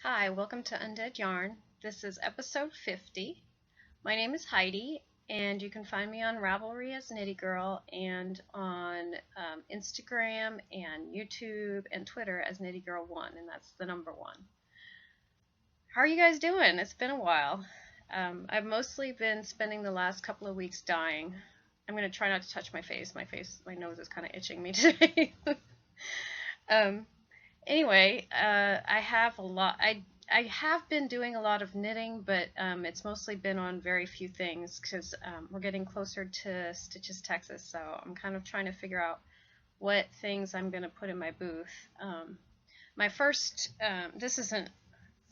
Hi, welcome to Undead Yarn. This is episode 50. My name is Heidi, and you can find me on Ravelry as Knitty Girl and on Instagram and YouTube and Twitter as Knitty Girl 1, and that's the number 1. How are you guys doing? It's been a while. I've mostly been spending the last couple of weeks dyeing. I'm going to try not to touch my face. My nose is kind of itching me today. Anyway, I have a lot. I have been doing a lot of knitting, but it's mostly been on very few things because we're getting closer to Stitches, Texas. So I'm kind of trying to figure out what things I'm going to put in my booth. My first, this isn't.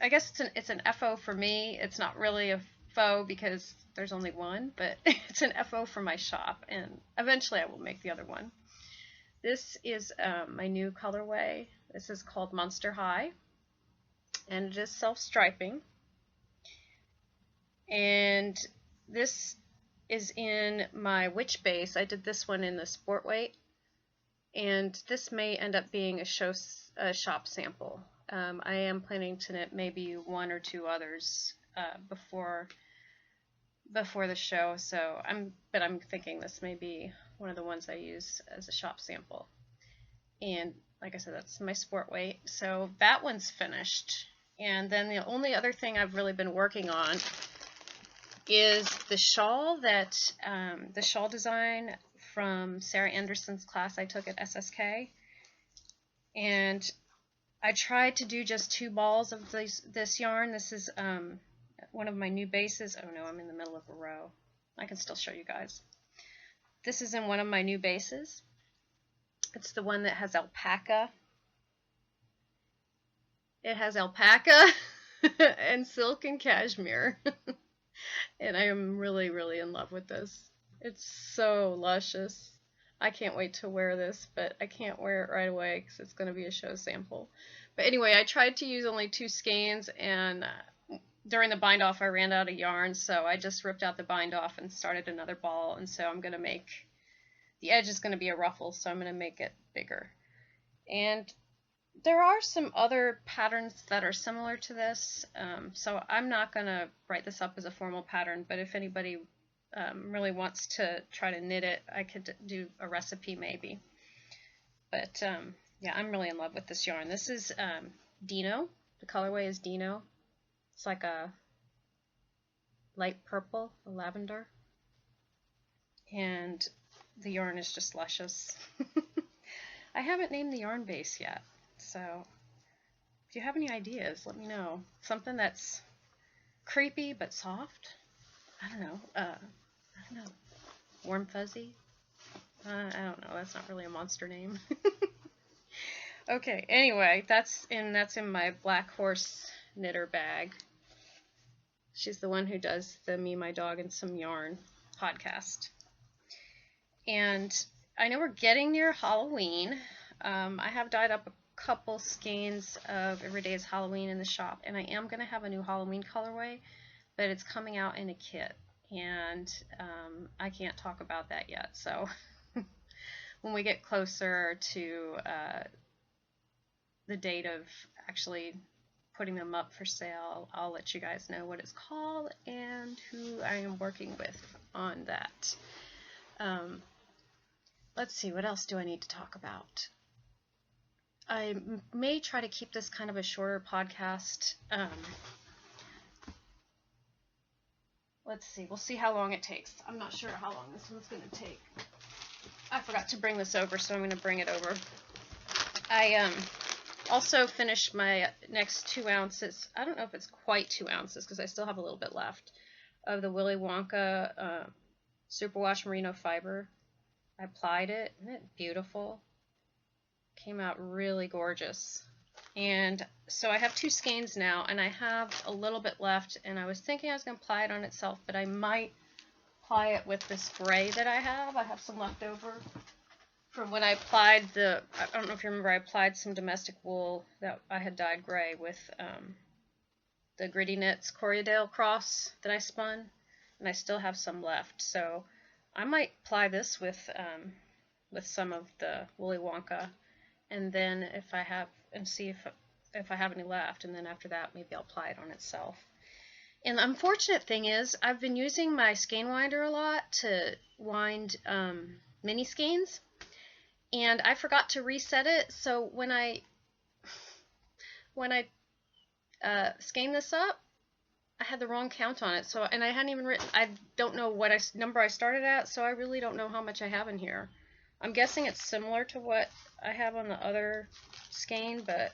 I guess it's an FO for me. It's not really a faux because there's only one, but it's an FO for my shop, and eventually I will make the other one. This is my new colorway. This is called Monster High, and it is self-striping. And this is in my Witch base. I did this one in the sport weight, and this may end up being a shop sample. I am planning to knit maybe one or two others before the show, so I'm thinking this may be one of the ones I use as a shop sample. And like I said, that's my sport weight. So that one's finished. And then the only other thing I've really been working on is the shawl the shawl design from Sarah Anderson's class I took at SSK. And I tried to do just 2 balls of this yarn. This is one of my new bases. Oh no, I'm in the middle of a row. I can still show you guys. This is in one of my new bases. It's the one that has alpaca. It has alpaca and silk and cashmere. And I am really, really in love with this. It's so luscious. I can't wait to wear this, but I can't wear it right away because it's going to be a show sample. But anyway, I tried to use only 2 skeins, and during the bind off I ran out of yarn, so I just ripped out the bind off and started another ball. And so I'm going to make, the edge is going to be a ruffle, so I'm going to make it bigger. And there are some other patterns that are similar to this, so I'm not going to write this up as a formal pattern, but if anybody really wants to try to knit it, I could do a recipe maybe. But yeah, I'm really in love with this yarn. This is Dino. The colorway is Dino. It's like a light purple, a lavender. And the yarn is just luscious. I haven't named the yarn base yet, so if you have any ideas, let me know. Something that's creepy but soft. I don't know. Warm fuzzy. I don't know. That's not really a monster name. Okay. Anyway, that's in my Black Horse knitter bag. She's the one who does the Me, My Dog, and Some Yarn podcast. And I know we're getting near Halloween. I have dyed up a couple skeins of Every Day is Halloween in the shop, and I am going to have a new Halloween colorway, but it's coming out in a kit, and I can't talk about that yet. So when we get closer to the date of actually putting them up for sale, I'll let you guys know what it's called and who I am working with on that. Let's see, what else do I need to talk about? I may try to keep this kind of a shorter podcast. Let's see, we'll see how long it takes. I'm not sure how long this one's going to take. I forgot to bring this over, so I'm going to bring it over. I also finished my next 2 ounces. I don't know if it's quite 2 ounces because I still have a little bit left of the Willy Wonka Superwash Merino Fiber. I applied it. Isn't it beautiful? Came out really gorgeous. And so I have 2 skeins now, and I have a little bit left, and I was thinking I was going to apply it on itself, but I might apply it with this gray that I have. I have some left over from when I applied I don't know if you remember, I applied some domestic wool that I had dyed gray with the Gritty Knits Corriedale cross that I spun, and I still have some left. So I might apply this with some of the Willy Wonka, and then if I have, and see if if I have any left, and then after that maybe I'll apply it on itself. And the unfortunate thing is I've been using my skein winder a lot to wind mini skeins, and I forgot to reset it, so when I skein this up, I had the wrong count on it. So, and I hadn't even written, I don't know what number I started at, so I really don't know how much I have in here. I'm guessing it's similar to what I have on the other skein, but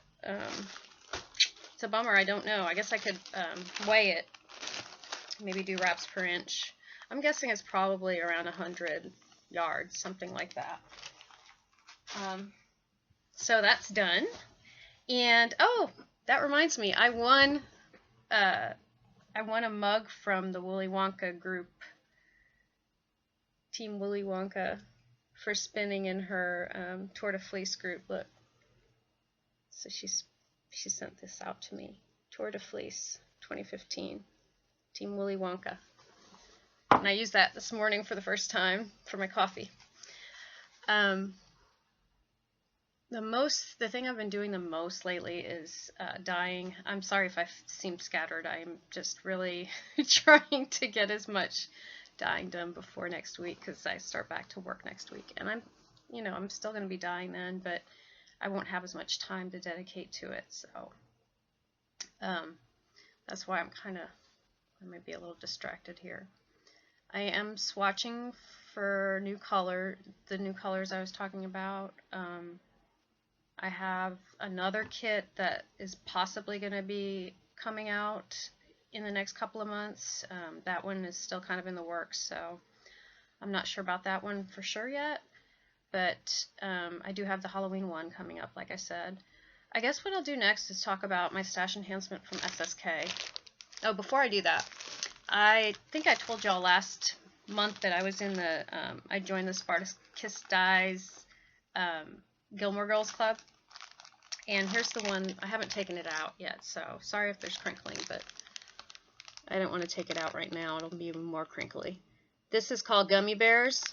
it's a bummer. I don't know. I guess I could weigh it, maybe do wraps per inch. I'm guessing it's probably around 100 yards, something like that. So that's done. And oh, that reminds me, I won a mug from the Willy Wonka group, Team Willy Wonka, for spinning in her Tour de Fleece group. Look, so she sent this out to me. Tour de Fleece 2015, Team Willy Wonka. And I used that this morning for the first time for my coffee. The thing I've been doing the most lately is dyeing. I'm sorry if I seem scattered. I'm just really trying to get as much dyeing done before next week, because I start back to work next week. And I'm still going to be dyeing then, but I won't have as much time to dedicate to it. So that's why I might be a little distracted here. I am swatching for the new colors I was talking about. I have another kit that is possibly going to be coming out in the next couple of months. That one is still kind of in the works, so I'm not sure about that one for sure yet. But I do have the Halloween one coming up, like I said. I guess what I'll do next is talk about my stash enhancement from SSK. Oh, before I do that, I think I told y'all last month that I was in I joined the Spartacus Dyes Gilmore Girls Club. And here's the one. I haven't taken it out yet, so sorry if there's crinkling, but I don't want to take it out right now. It'll be even more crinkly. This is called Gummy Bears.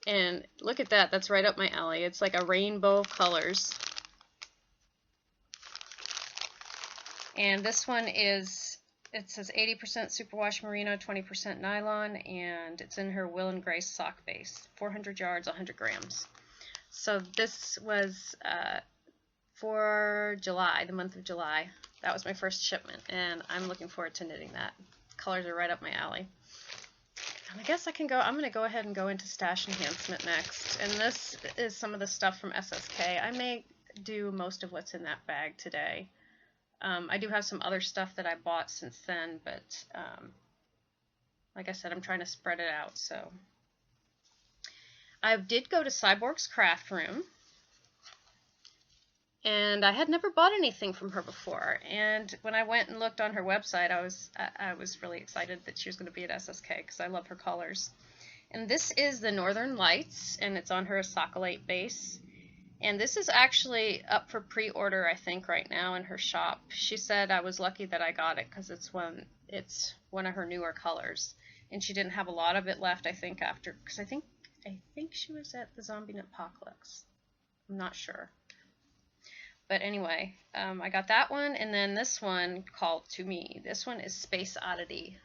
And look at that. That's right up my alley. It's like a rainbow of colors. And this one it says 80% superwash merino, 20% nylon, and it's in her Will and Grace sock base. 400 yards, 100 grams. So this was for July, the month of July. That was my first shipment, and I'm looking forward to knitting that. The colors are right up my alley. And I guess I'm going to go ahead and go into stash enhancement next. And this is some of the stuff from SSK. I may do most of what's in that bag today. I do have some other stuff that I bought since then, but like I said, I'm trying to spread it out. So I did go to Cyborg's Craft Room, and I had never bought anything from her before. And when I went and looked on her website, I was really excited that she was going to be at SSK, because I love her colors. And this is the Northern Lights, and it's on her Socolate base. And this is actually up for pre-order, I think, right now in her shop. She said I was lucky that I got it, because it's one of her newer colors. And she didn't have a lot of it left, I think, after, because I think she was at the Zombie Apocalypse. I'm not sure. But anyway, I got that one, and then this one called to me. This one is Space Oddity.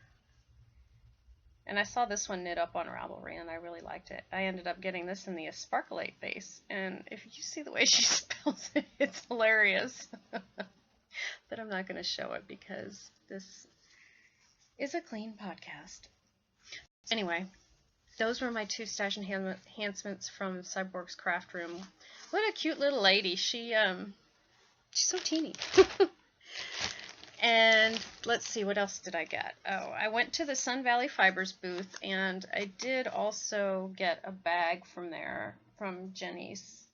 And I saw this one knit up on Ravelry, and I really liked it. I ended up getting this in the Sparkolate base, and if you see the way she spells it, it's hilarious. But I'm not going to show it because this is a clean podcast. Anyway, those were my two stash enhancements from Cyborg's Craft Room. What a cute little lady. She's so teeny. And let's see, what else did I get? Oh, I went to the Sun Valley Fibers booth, and I did also get a bag from there, from Jenny's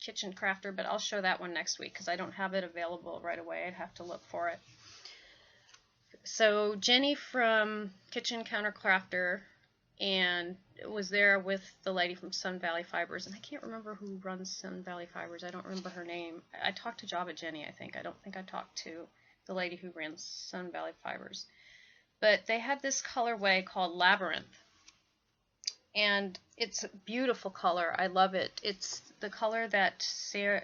Kitchen Crafter, but I'll show that one next week because I don't have it available right away. I'd have to look for it. So Jenny from Kitchen Counter Crafter and was there with the lady from Sun Valley Fibers, and I can't remember who runs Sun Valley Fibers. I don't remember her name. I talked to Java Jenny, I think. I don't think I talked to the lady who ran Sun Valley Fibers. But they had this colorway called Labyrinth, and it's a beautiful color. I love it. It's the color that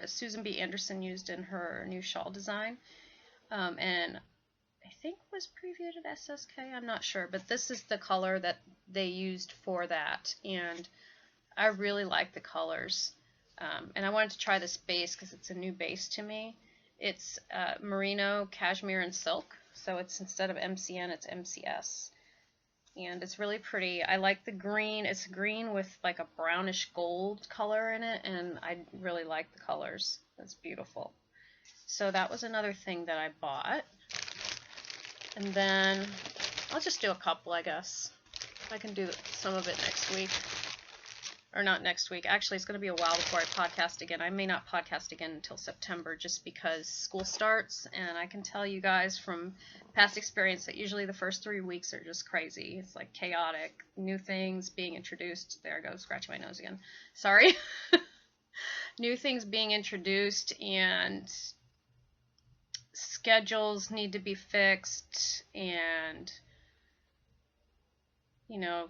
Susan B. Anderson used in her new shawl design, and I think was previewed at SSK. I'm not sure, but this is the color that they used for that, and I really like the colors. And I wanted to try this base because it's a new base to me. It's merino, cashmere, and silk. So it's, instead of MCN, it's MCS. And it's really pretty. I like the green. It's green with like a brownish gold color in it, and I really like the colors. It's beautiful. So that was another thing that I bought. And then I'll just do a couple, I guess. I can do some of it next week. Or not next week. Actually, it's going to be a while before I podcast again. I may not podcast again until September just because school starts. And I can tell you guys from past experience that usually the first 3 weeks are just crazy. It's like chaotic. New things being introduced. There I go, scratching my nose again. Sorry. New things being introduced, and schedules need to be fixed, and you know,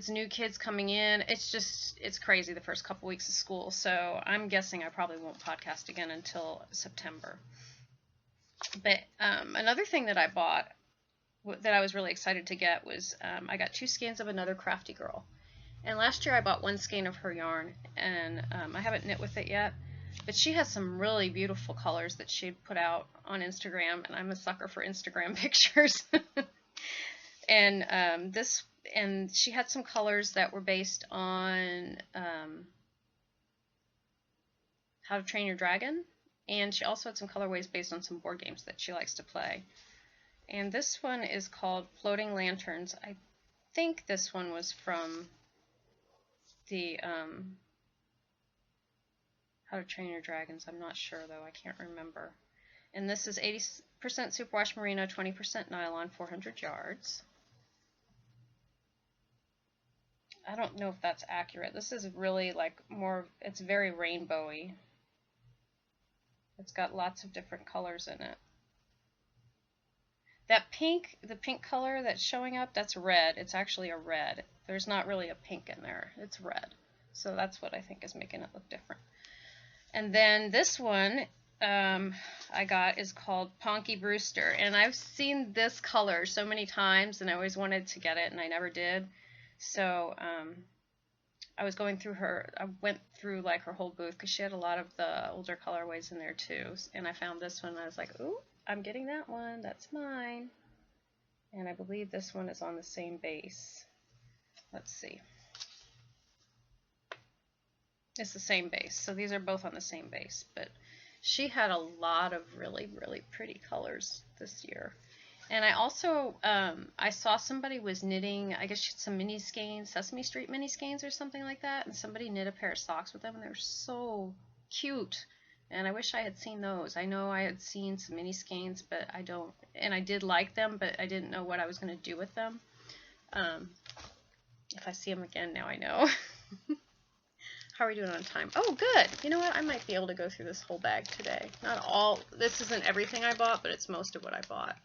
new kids coming in. It's crazy the first couple weeks of school. So I'm guessing I probably won't podcast again until September. But another thing that I bought that I was really excited to get was I got 2 skeins of Another Crafty Girl. And last year I bought 1 skein of her yarn, and I haven't knit with it yet. But she has some really beautiful colors that she put out on Instagram, and I'm a sucker for Instagram pictures. And she had some colors that were based on How to Train Your Dragon, and she also had some colorways based on some board games that she likes to play. And this one is called Floating Lanterns. I think this one was from the How to Train Your Dragons. I'm not sure though, I can't remember. And this is 80% superwash merino, 20% nylon, 400 yards. I don't know if that's accurate. This is really like more, it's very rainbowy. It's got lots of different colors in it. That pink, the pink color that's showing up, that's red. It's actually a red. There's not really a pink in there. It's red. So that's what I think is making it look different. And then this one I got is called Ponky Brewster. And I've seen this color so many times, and I always wanted to get it, and I never did. So I was going through I went through like her whole booth because she had a lot of the older colorways in there too. And I found this one, and I was like, ooh, I'm getting that one. That's mine. And I believe this one is on the same base. Let's see. It's the same base. So these are both on the same base. But she had a lot of really, really pretty colors this year. And I also, I saw somebody was knitting, I guess she had some mini skeins, Sesame Street mini skeins or something like that, and somebody knit a pair of socks with them, and they were so cute. And I wish I had seen those. I know I had seen some mini skeins, but I don't, and I did like them, but I didn't know what I was going to do with them. If I see them again, now I know. How are we doing on time? Oh, good. You know what? I might be able to go through this whole bag today. Not all, this isn't everything I bought, but it's most of what I bought.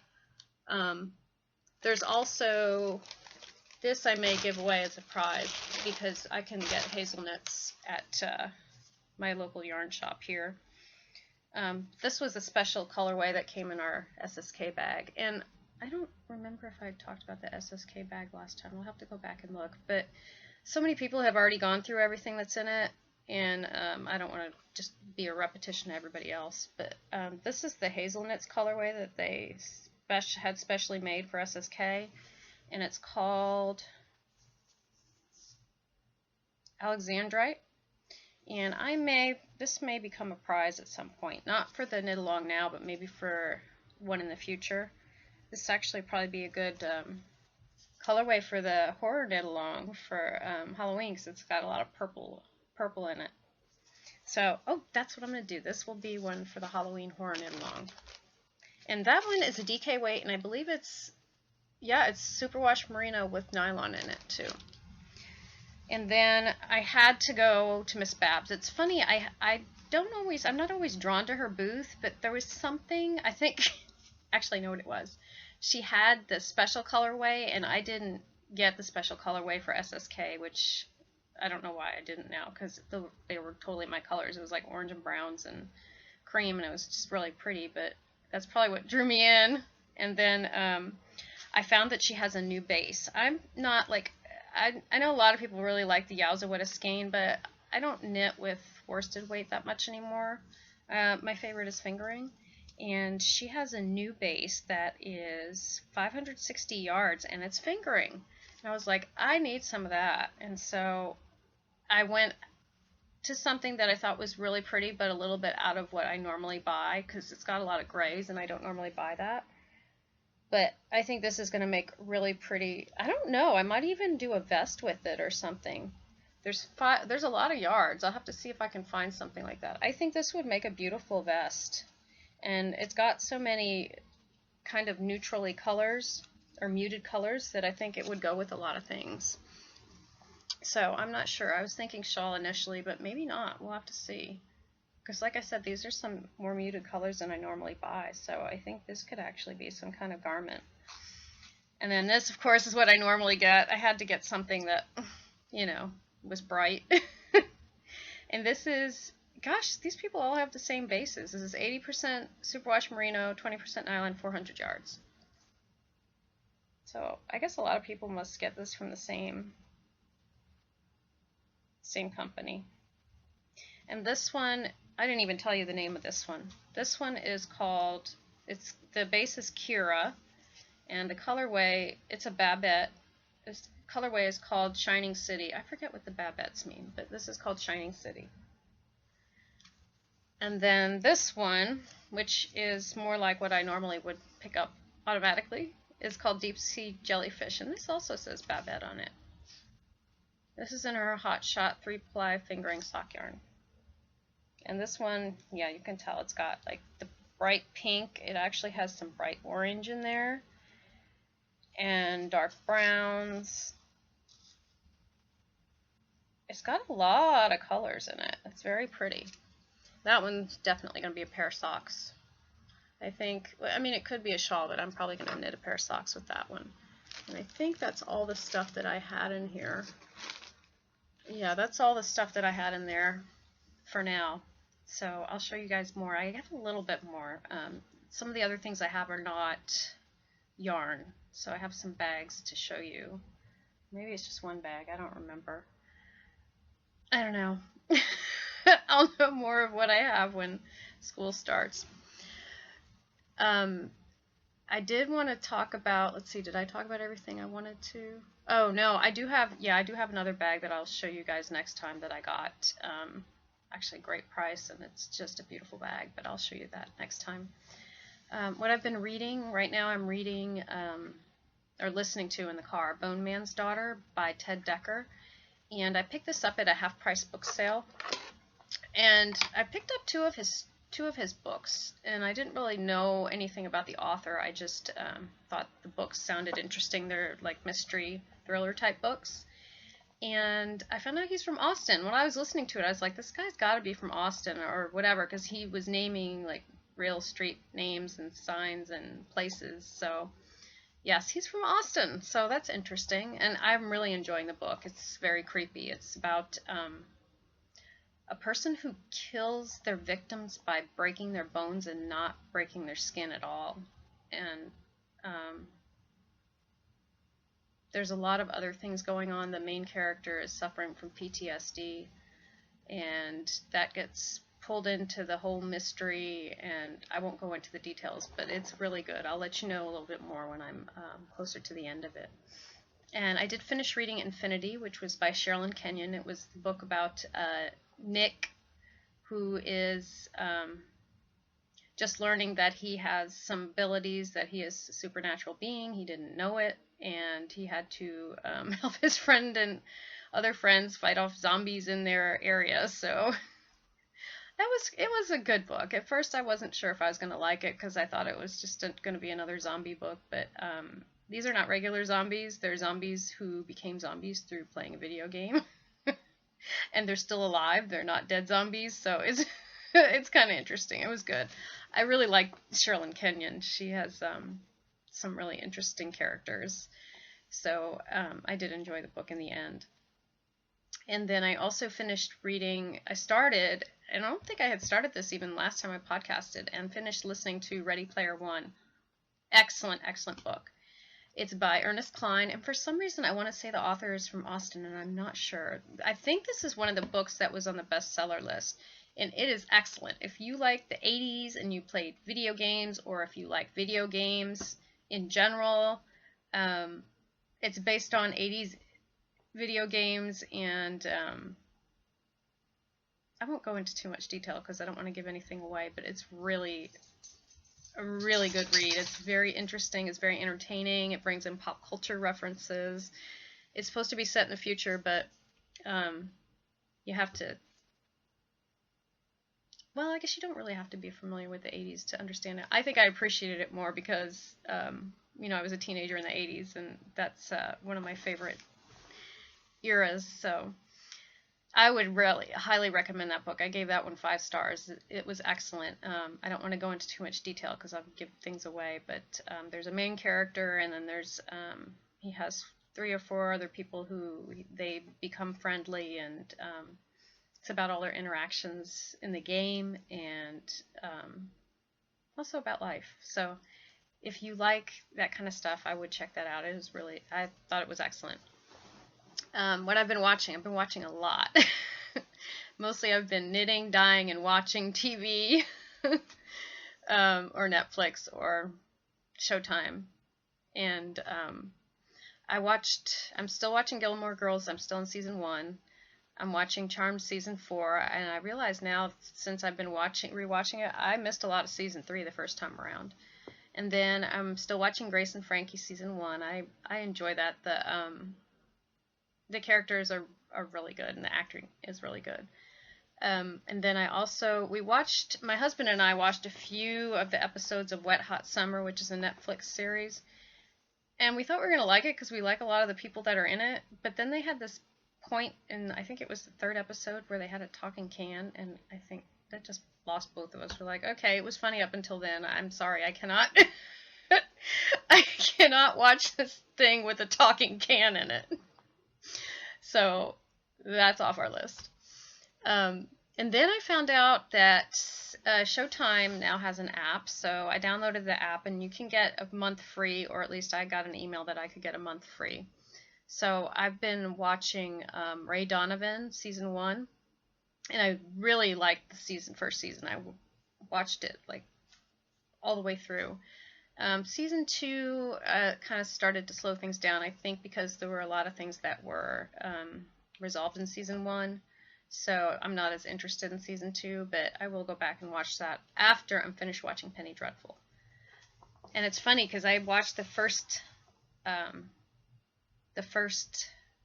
There's also, this I may give away as a prize because I can get hazelnuts at my local yarn shop here. This was a special colorway that came in our SSK bag, and I don't remember if I talked about the SSK bag last time. I'll have to go back and look, but so many people have already gone through everything that's in it, and I don't want to just be a repetition to everybody else, but this is the hazelnuts colorway that they had specially made for SSK, and it's called Alexandrite. And this may become a prize at some point, not for the knit along now, but maybe for one in the future. This actually probably be a good colorway for the horror knit along for Halloween, because it's got a lot of purple in it. So, oh, that's what I'm going to do. This will be one for the Halloween horror knit along. And that one is a DK weight, and I believe it's superwash merino with nylon in it too. And then I had to go to Miss Babs. It's funny, I'm not always drawn to her booth, but there was something, I think, actually I know what it was. She had the special colorway, and I didn't get the special colorway for SSK, which I don't know why I didn't now, because they were totally my colors. It was like orange and browns and cream, and it was just really pretty, but that's probably what drew me in. And then I found that she has a new base. I'm not like, I know a lot of people really like the Yowza Wood Skein, but I don't knit with worsted weight that much anymore. My favorite is fingering, and she has a new base that is 560 yards, and it's fingering. And I was like, I need some of that, and so I went to something that I thought was really pretty, but a little bit out of what I normally buy, because it's got a lot of grays, and I don't normally buy that. But I think this is going to make really pretty. I don't know. I might even do a vest with it or something. There's a lot of yards. I'll have to see if I can find something like that. I think this would make a beautiful vest. And it's got so many kind of neutrally colors or muted colors that I think it would go with a lot of things. So I'm not sure. I was thinking shawl initially, but maybe not. We'll have to see. Because like I said, these are some more muted colors than I normally buy. So I think this could actually be some kind of garment. And then this, of course, is what I normally get. I had to get something that, you know, was bright. And this is, gosh, these people all have the same bases. This is 80% superwash merino, 20% nylon, 400 yards. So I guess a lot of people must get this from the same company. And this one, I didn't even tell you the name of this one. This one is called, the base is Kira, and the colorway, it's a Babette. This colorway is called Shining City. I forget what the Babettes mean, but this is called Shining City. And then this one, which is more like what I normally would pick up automatically, is called Deep Sea Jellyfish, and this also says Babette on it. This is in her Hot Shot 3-ply fingering sock yarn. And this one, yeah, you can tell it's got like the bright pink. It actually has some bright orange in there. And dark browns. It's got a lot of colors in it. It's very pretty. That one's definitely going to be a pair of socks. I think, I mean, it could be a shawl, but I'm probably going to knit a pair of socks with that one. And I think that's all the stuff that I had in here. Yeah, that's all the stuff that I had in there for now. So I'll show you guys more. I have a little bit more. Some of the other things I have are not yarn. So I have some bags to show you. Maybe it's just one bag. I don't remember. I don't know. I'll know more of what I have when school starts. I did want to talk about, let's see, did I talk about everything I wanted to? Oh, no, I do have another bag that I'll show you guys next time that I got. Actually, great price, and it's just a beautiful bag, but I'll show you that next time. What I've been reading, right now I'm reading, or listening to in the car, Bone Man's Daughter by Ted Decker. And I picked this up at a half-price book sale. And I picked up two of his books, and I didn't really know anything about the author. I just thought the books sounded interesting. They're like mystery thriller type books. And I found out he's from Austin. When I was listening to it, I was like, this guy's got to be from Austin or whatever, because he was naming like real street names and signs and places. So yes, he's from Austin. So that's interesting. And I'm really enjoying the book. It's very creepy. It's about a person who kills their victims by breaking their bones and not breaking their skin at all. And there's a lot of other things going on. The main character is suffering from PTSD, and that gets pulled into the whole mystery, and I won't go into the details, but it's really good. I'll let you know a little bit more when I'm closer to the end of it. And I did finish reading Infinity, which was by Sherilyn Kenyon. It was the book about Nick, who is just learning that he has some abilities, that he is a supernatural being. He didn't know it, and he had to help his friend and other friends fight off zombies in their area. So it was a good book. At first I wasn't sure if I was going to like it, because I thought it was just going to be another zombie book, but these are not regular zombies. They're zombies who became zombies through playing a video game. And they're still alive. They're not dead zombies, so it's kind of interesting. It was good. I really like Sherilyn Kenyon. She has some really interesting characters. So I did enjoy the book in the end. And then I also finished reading, and I don't think I had started this even last time I podcasted, and finished listening to Ready Player One. Excellent, excellent book. It's by Ernest Cline, and for some reason I want to say the author is from Austin, and I'm not sure. I think this is one of the books that was on the bestseller list, and it is excellent. If you like the 80s and you played video games, or if you like video games in general, it's based on 80s video games, and I won't go into too much detail because I don't want to give anything away, but it's really a really good read. It's very interesting. It's very entertaining. It brings in pop culture references. It's supposed to be set in the future, but you have to... Well, I guess you don't really have to be familiar with the 80s to understand it. I think I appreciated it more because, I was a teenager in the 80s, and that's one of my favorite eras. So I would really highly recommend that book. I gave that one 5 stars. It was excellent. I don't want to go into too much detail because I'll give things away, but there's a main character, and then he has 3 or 4 other people who they become friendly, and it's about all their interactions in the game, and also about life. So if you like that kind of stuff, I would check that out. I thought it was excellent. What I've been watching a lot. Mostly I've been knitting, dyeing, and watching TV, or Netflix, or Showtime. And I'm still watching Gilmore Girls. I'm still in season 1. I'm watching Charmed season 4, and I realize now, since I've been rewatching it, I missed a lot of season 3 the first time around. And then I'm still watching Grace and Frankie season 1. I enjoy that. The characters are really good, and the acting is really good. And then my husband and I watched a few of the episodes of Wet Hot Summer, which is a Netflix series. And we thought we were going to like it because we like a lot of the people that are in it. But then they had this point in, I think it was the 3rd episode, where they had a talking can, and I think that just lost both of us. We're like, okay, it was funny up until then. I'm sorry, I cannot I cannot watch this thing with a talking can in it. So that's off our list. And then I found out that Showtime now has an app, so I downloaded the app, and you can get a month free, or at least I got an email that I could get a month free. So I've been watching Ray Donovan season 1, and I really liked the first season. I watched it like all the way through. Season 2 kind of started to slow things down, I think, because there were a lot of things that were resolved in season 1. So I'm not as interested in season 2, but I will go back and watch that after I'm finished watching Penny Dreadful. And it's funny because I watched the first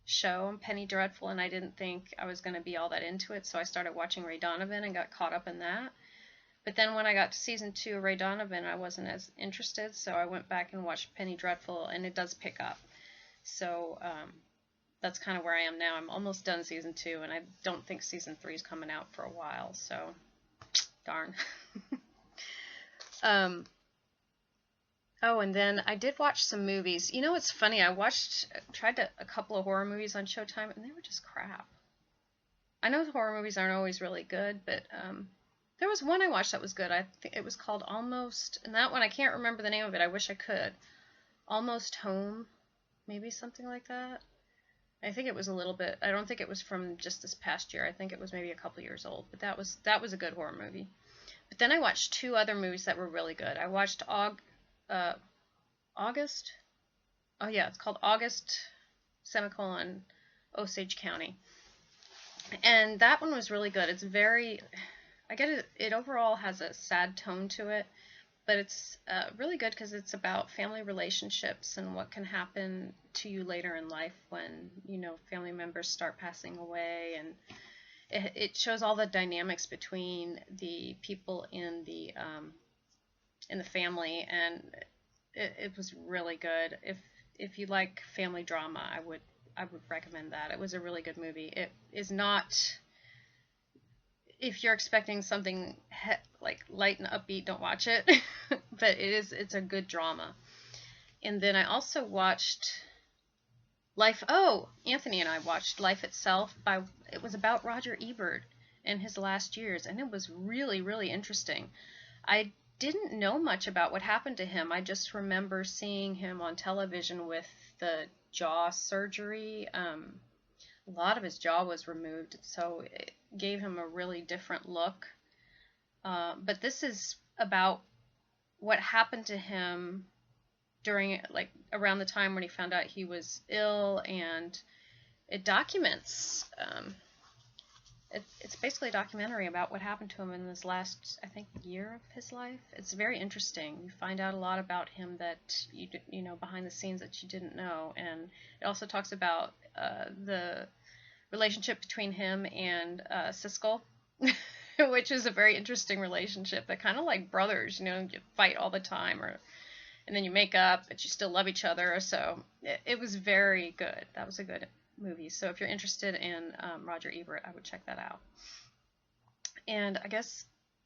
show on Penny Dreadful, and I didn't think I was going to be all that into it, so I started watching Ray Donovan and got caught up in that. But then when I got to season 2 of Ray Donovan, I wasn't as interested, so I went back and watched Penny Dreadful, and it does pick up. So that's kind of where I am now. I'm almost done season 2, and I don't think season 3 is coming out for a while, so darn. Oh, and then I did watch some movies. You know, it's funny. I tried a couple of horror movies on Showtime, and they were just crap. I know horror movies aren't always really good, but there was one I watched that was good. I think it was called Almost, and that one, I can't remember the name of it. I wish I could. Almost Home, maybe something like that. I think it was a little bit. I don't think it was from just this past year. I think it was maybe a couple years old, but that was a good horror movie. But then I watched 2 other movies that were really good. I watched August. Oh yeah, it's called August, Osage County. And that one was really good. It's very, I get it, it overall has a sad tone to it, but it's really good because it's about family relationships and what can happen to you later in life when, family members start passing away, and it shows all the dynamics between the people in the family, and it was really good. If you like family drama, I would recommend that. It was a really good movie. It is not, if you're expecting something like light and upbeat, don't watch it. But it's a good drama. And then I also watched Life. Oh, Anthony and I watched Life Itself. It was about Roger Ebert and his last years, and it was really, really interesting. I didn't know much about what happened to him. I just remember seeing him on television with the jaw surgery. A lot of his jaw was removed, so it gave him a really different look. But this is about what happened to him during, like, around the time when he found out he was ill, and it documents. It's basically a documentary about what happened to him in this last, I think, year of his life. It's very interesting. You find out a lot about him that you know behind the scenes that you didn't know, and it also talks about the relationship between him and Siskel, which is a very interesting relationship. They're kind of like brothers, you know, you fight all the time, and then you make up, but you still love each other. So it was very good. That was a good movie. So if you're interested in Roger Ebert, I would check that out. And I guess,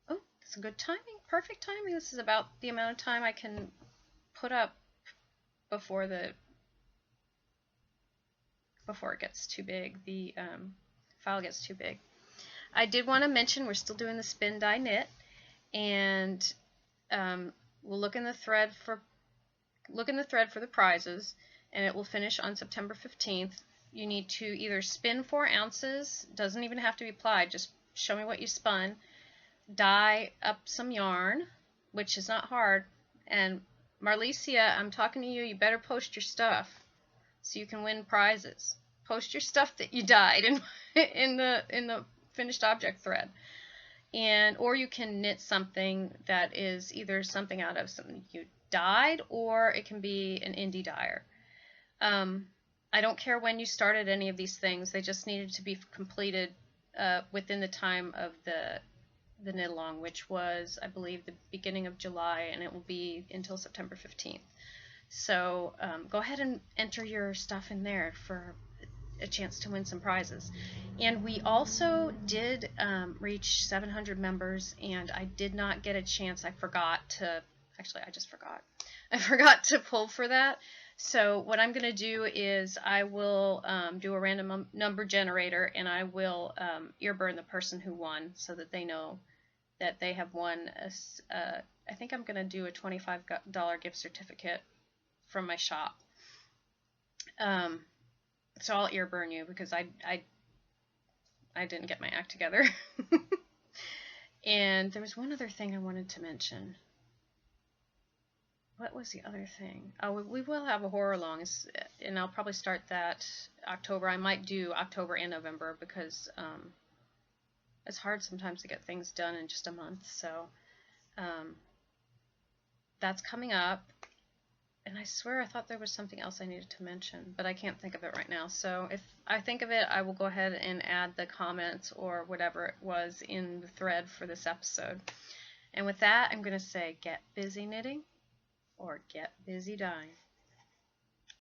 oh, it's a good timing, perfect timing. This is about the amount of time I can put up before it gets too big. The file gets too big. I did want to mention we're still doing the spin die knit, and we'll look in the thread for the prizes, and it will finish on September 15th. You need to either spin 4 ounces, doesn't even have to be plied, just show me what you spun, dye up some yarn, which is not hard, and Marlicia, I'm talking to you, you better post your stuff so you can win prizes. Post your stuff that you dyed in the finished object thread. Or you can knit something that is either something out of something you dyed, or it can be an indie dyer. I don't care when you started any of these things. They just needed to be completed within the time of the knit along, which was, I believe, the beginning of July, and it will be until September 15th. So go ahead and enter your stuff in there for a chance to win some prizes. And we also did reach 700 members, and I did not get a chance. I forgot to pull for that. So what I'm going to do is I will do a random number generator, and I will ear burn the person who won so that they know that they have won. I think I'm going to do a $25 gift certificate from my shop. So I'll ear burn you because I didn't get my act together. And there was one other thing I wanted to mention. What was the other thing? Oh, we will have a horror long, and I'll probably start that October. I might do October and November because it's hard sometimes to get things done in just a month. So that's coming up. And I swear I thought there was something else I needed to mention, but I can't think of it right now. So if I think of it, I will go ahead and add the comments or whatever it was in the thread for this episode. And with that, I'm going to say get busy knitting or get busy dyeing.